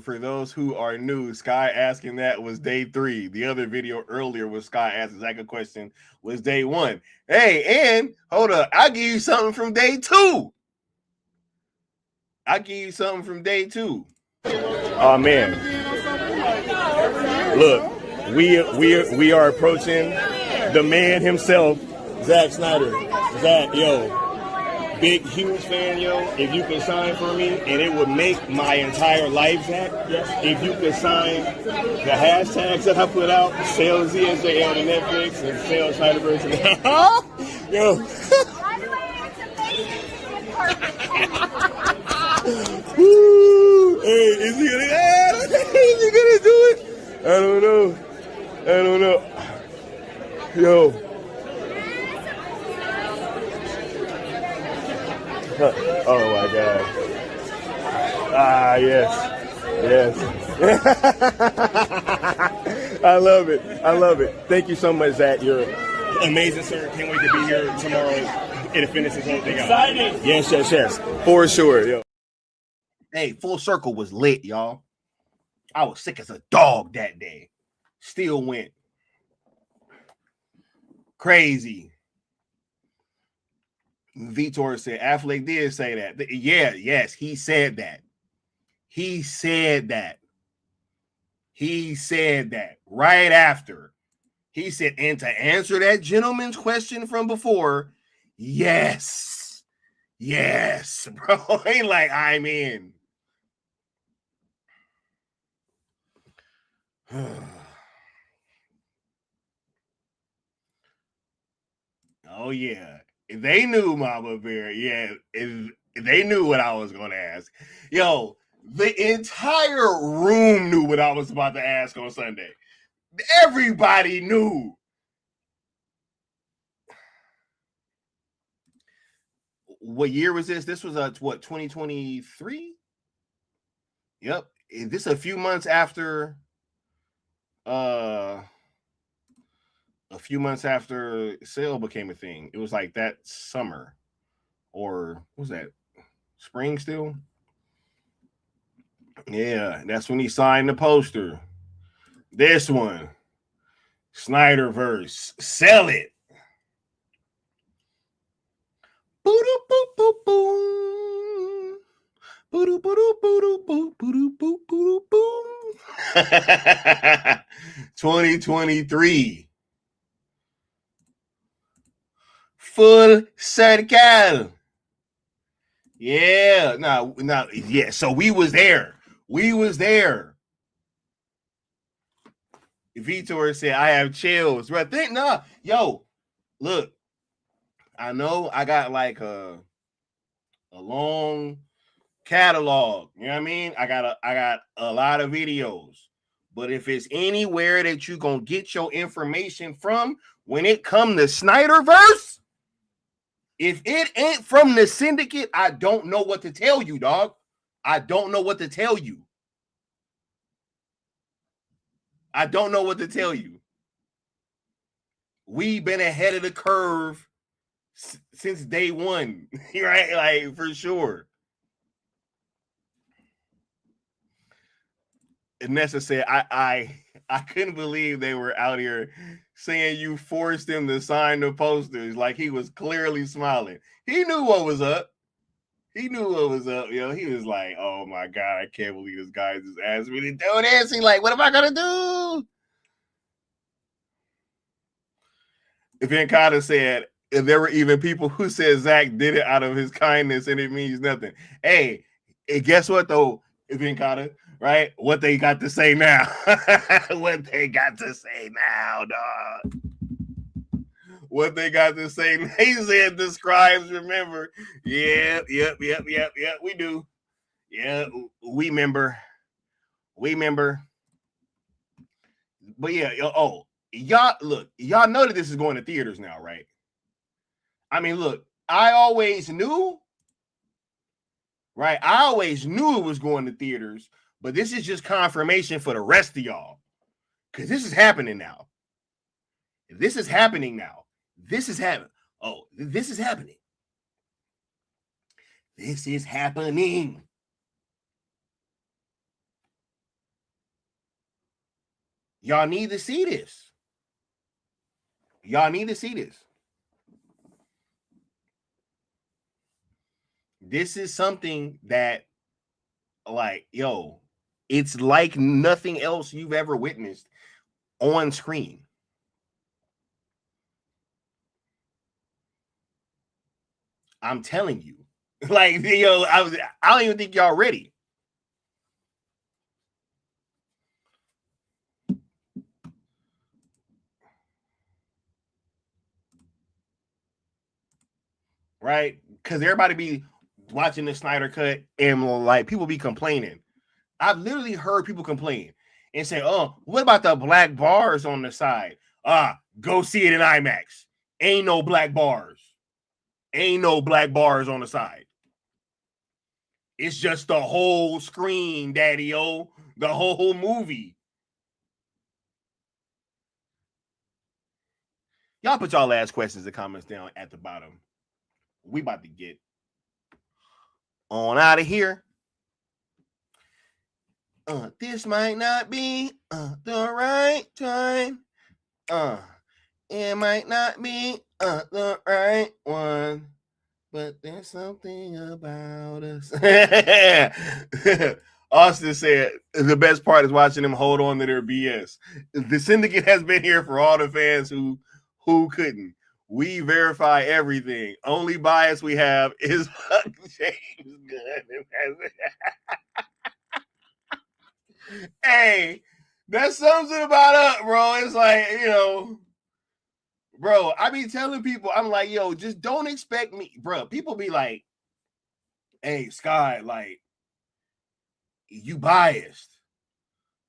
for those who are new, Sky asking that was day 3. The other video earlier was Sky asking Zach a question was day 1. Hey, and hold up, I'll give you something from day 2. Oh man. Look, we are approaching the man himself, Zack Snyder. Zack, yo. Big, huge fan, yo. If you could sign for me, and it would make my entire life, Zach. Yes. If you could sign the hashtags that I put out, sales ZSJL to Netflix and sales Snyderverse. Yo. Woo. Hey, is he gonna do it? I don't know. Yo. Oh my God. Yes. I love it. Thank you so much, Zach. You're amazing, sir. Can't wait to be here tomorrow and to finish this whole thing out. Exciting. Yes. For sure, yo. Hey, Full Circle was lit, y'all. I was sick as a dog that day. Still went crazy. Vitor said, Affleck did say that. Yes, he said that. He said that right after. He said, and to answer that gentleman's question from before, yes, bro. Ain't like, I'm in. Oh, yeah. They knew, Mama Bear. Yeah, they knew what I was going to ask. Yo, the entire room knew what I was about to ask on Sunday. Everybody knew. What year was this? This was 2023? Yep. This a few months after sale became a thing. It was like that summer, or what was that, spring still? Yeah, that's when he signed the poster. This one, Snyderverse, sell it. Boo-doo, boo, boo, boo. Boo-doo, boo-doo, boo-doo, boo, boo-doo, boo, boo-doo, boo. 2023. Full circle. Yeah, no, yeah. So we was there. Vitor said, I have chills. Right? Yo, look, I know I got like a long catalog. You know what I mean? I got a lot of videos. But if it's anywhere that you gonna get your information from when it come to Snyderverse, if it ain't from the syndicate, I don't know what to tell you, dog. I don't know what to tell you. I don't know what to tell you. We've been ahead of the curve since day one, right? Like, for sure. And Nessa said, I couldn't believe they were out here saying you forced him to sign the posters. Like, he was clearly smiling. He knew what was up. He knew what was up, yo. He was like, oh my God, I can't believe this guy just asked me to do this. He's like, what am I gonna do? Venkata said, there were even people who said Zack did it out of his kindness and it means nothing. Hey, guess what though, Venkata? Right? What they got to say now. What they got to say now, dog. What they got to say. They said the scribes remember. Yep. We do. Yeah, we remember. But yeah, y'all know that this is going to theaters now, right? I mean, look, I always knew, right? I always knew it was going to theaters, but this is just confirmation for the rest of y'all. Because this is happening now. This is happening now. This is happening. Oh, this is happening. This is happening. Y'all need to see this. Y'all need to see this. This is something that, like, yo, it's like nothing else you've ever witnessed on screen. I'm telling you. Like, yo, I don't even think y'all ready. Right? Because everybody be watching the Snyder Cut and like people be complaining. I've literally heard people complain and say, oh, what about the black bars on the side? Go see it in IMAX. Ain't no black bars. Ain't no black bars on the side. It's just the whole screen, daddy-o. The whole movie. Y'all put y'all last questions and comments down at the bottom. We about to get on out of here. This might not be the right time. It might not be the right one. But there's something about us. Austin said the best part is watching them hold on to their BS. The syndicate has been here for all the fans who couldn't. We verify everything. Only bias we have is James Gunn. Hey, that sums it about up, bro. It's like, you know, bro, I be telling people, I'm like, yo, just don't expect me, bro. People be like, hey, Sky, like, you biased.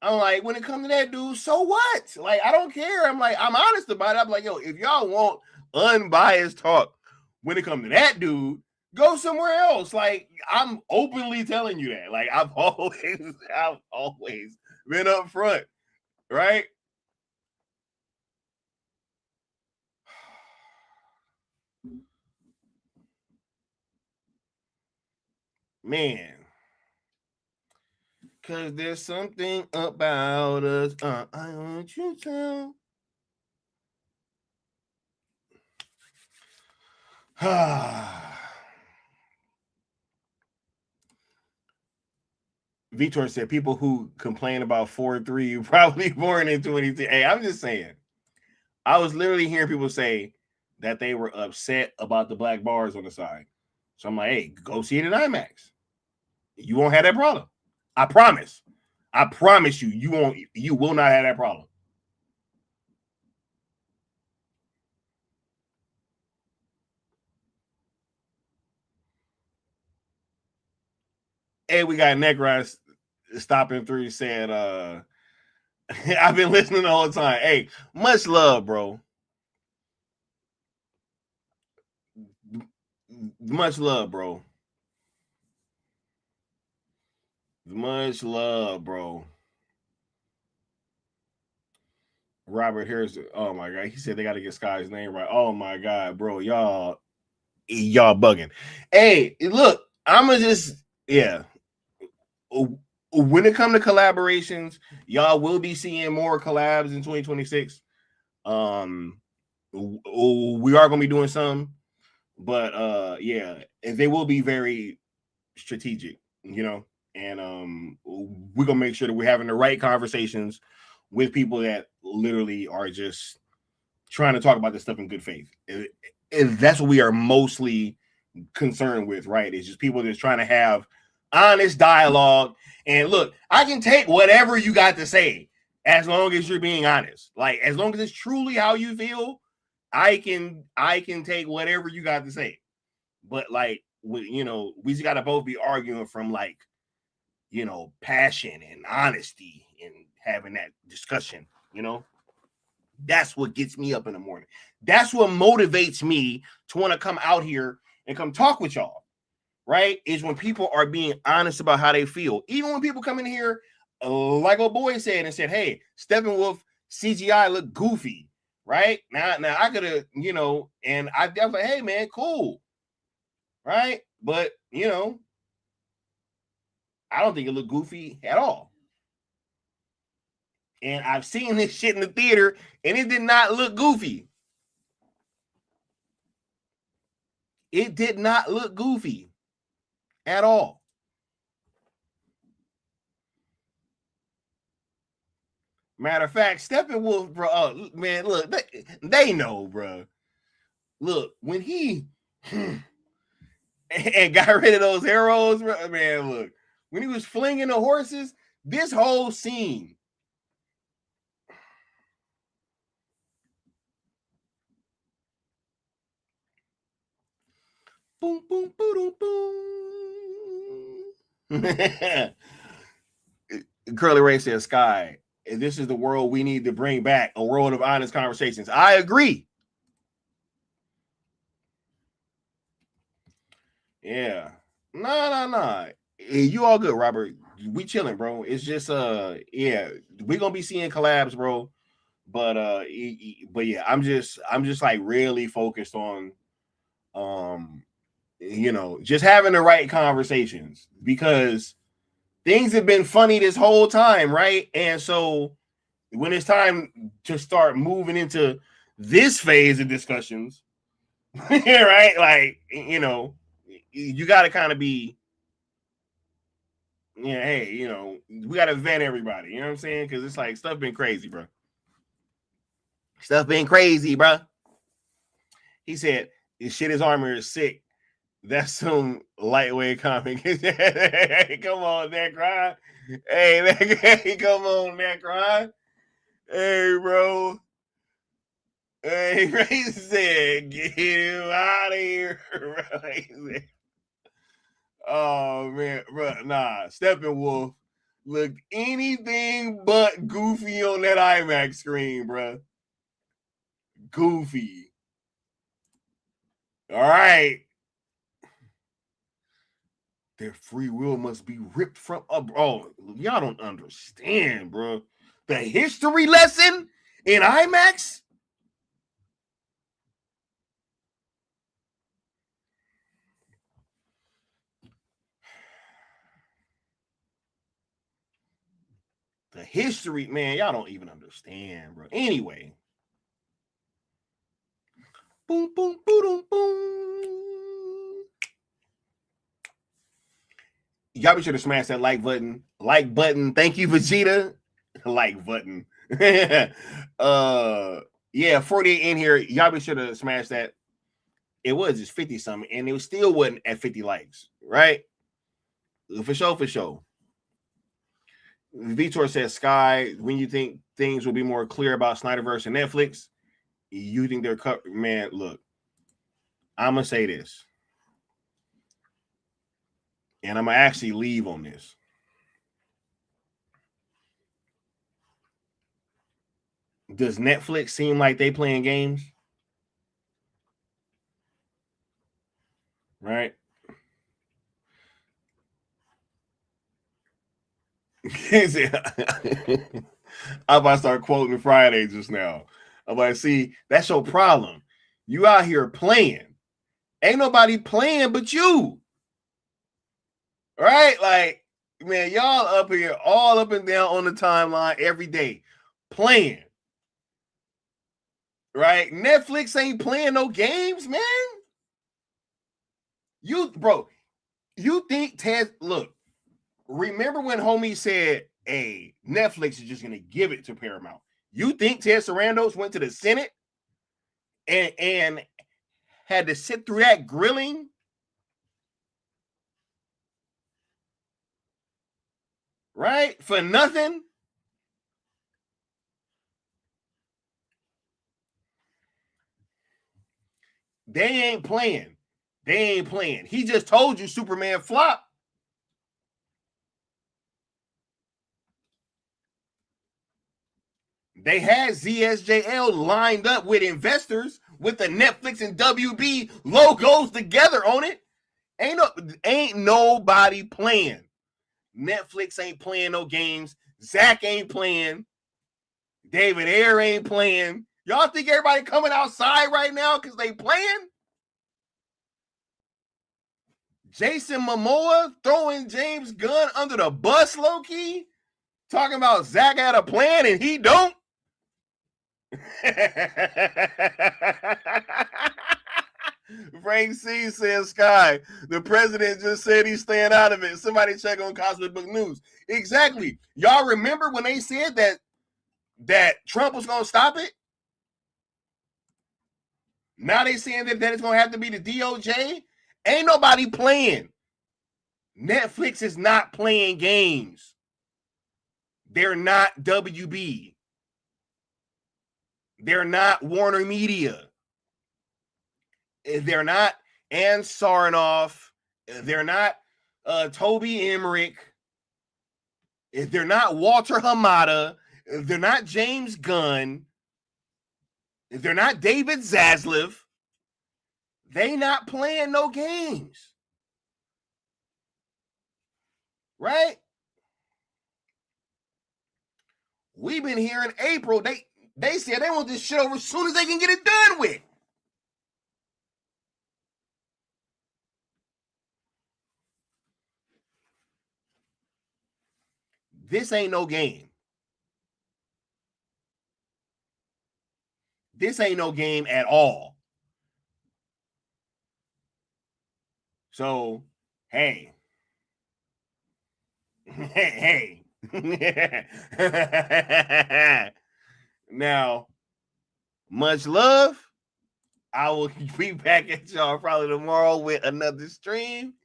I'm like, when it comes to that dude, so what? Like, I don't care. I'm like, I'm honest about it. I'm like, yo, if y'all want unbiased talk when it comes to that dude, go somewhere else. Like, I'm openly telling you that. Like, I've always been up front, right? Man. Cause there's something about us. I want you to Vitor said people who complain about 4-3 probably born in 2010. Hey, I'm just saying. I was literally hearing people say that they were upset about the black bars on the side. So I'm like, hey, go see it in IMAX. You won't have that problem. I promise. I promise you, you will not have that problem. Hey, we got Necron stopping through saying, I've been listening the whole time. Hey, much love, bro. Much love, bro. Much love, bro. Robert Harris. Oh my god, he said they got to get Sky's name right. Oh my god, bro, y'all bugging. Hey, look, I'ma just when it comes to collaborations, y'all will be seeing more collabs in 2026. We are gonna be doing some, but they will be very strategic, and we're gonna make sure that we're having the right conversations with people that literally are just trying to talk about this stuff in good faith. And that's what we are mostly concerned with, right? It's just people that's trying to have honest dialogue. And look, I can take whatever you got to say as long as you're being honest. Like, as long as it's truly how you feel, I can take whatever you got to say. But like, we just got to both be arguing from like, passion and honesty and having that discussion, That's what gets me up in the morning. That's what motivates me to want to come out here and come talk with y'all, right? Is when people are being honest about how they feel. Even when people come in here, like old boy said, and said, hey, Steppenwolf CGI look goofy, right? Now I could have, and I definitely, hey, man, cool, right? But, I don't think it looked goofy at all. And I've seen this shit in the theater, and it did not look goofy. It did not look goofy at all. Matter of fact, Steppenwolf, bro, man, look, they know, bro. Look, when he and got rid of those arrows, bro, man, look, when he was flinging the horses, this whole scene. Boom, boom, boom, boom. Curly Ray says, Sky, this is the world we need to bring back, a world of honest conversations. I agree. Yeah. Nah. You all good, Robert. We chilling, bro. It's just we're gonna be seeing collabs, bro. But yeah, I'm just like really focused on just having the right conversations, because things have been funny this whole time, right? And so when it's time to start moving into this phase of discussions, right? Like, you got to kind of be, hey, we got to vet everybody. You know what I'm saying? Because it's like stuff been crazy, bro. Stuff been crazy, bro. He said, his shit, his armor is sick. That's some lightweight comic. Hey, come on, Necron. Hey, come on, Necron. Hey, bro. Hey, Ray said, get him out of here, bro. Oh, man, bro. Nah, Steppenwolf looked anything but goofy on that IMAX screen, bro. Goofy. All right. Their free will must be ripped from y'all don't understand, bro. The history lesson in IMAX. The history, man, y'all don't even understand, bro. Anyway. Boom, boom, boom, boom. Y'all be sure to smash that like button. Like button. Thank you, Vegeta. Like button. Yeah, 48 in here. Y'all be sure to smash that. It was just 50 something, and it still wasn't at 50 likes, right? For sure. Vitor says, Sky, when you think things will be more clear about Snyderverse and Netflix, you think they're cut? Man, look, I'm gonna say this, and I'm gonna actually leave on this. Does Netflix seem like they playing games? Right? I'm about to start quoting Friday just now. I'm like, see, that's your problem. You out here playing. Ain't nobody playing but you. Right? Like, man, y'all up here all up and down on the timeline every day playing. Right? Netflix ain't playing no games, man. You think look, remember when homie said, hey, Netflix is just going to give it to Paramount. You think Ted Sarandos went to the Senate and had to sit through that grilling? Right? For nothing? They ain't playing. They ain't playing. He just told you Superman flop. They had ZSJL lined up with investors with the Netflix and WB logos together on it. Ain't nobody playing. Netflix ain't playing no games. Zach ain't playing. David Ayer ain't playing. Y'all think everybody coming outside right now because they playing? Jason Momoa throwing James Gunn under the bus, low-key? Talking about Zach had a plan and he don't? Frank C says, Sky, the president just said he's staying out of it. Somebody check on Cosmic Book News. Exactly. Y'all remember when they said that Trump was going to stop it? Now they saying that it's going to have to be the DOJ? Ain't nobody playing. Netflix is not playing games. They're not WB. They're not Warner Media. They're not Ann Sarnoff. They're not Toby Emmerich. They're not Walter Hamada. They're not James Gunn. They're not David Zaslav. They not playing no games. Right? We've been here in April. They said they want this shit over as soon as they can get it done with. This ain't no game. This ain't no game at all. So, hey. Hey. Now, much love. I will be back at y'all probably tomorrow with another stream.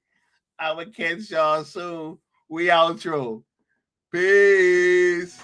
I will catch y'all soon. We outro. Peace.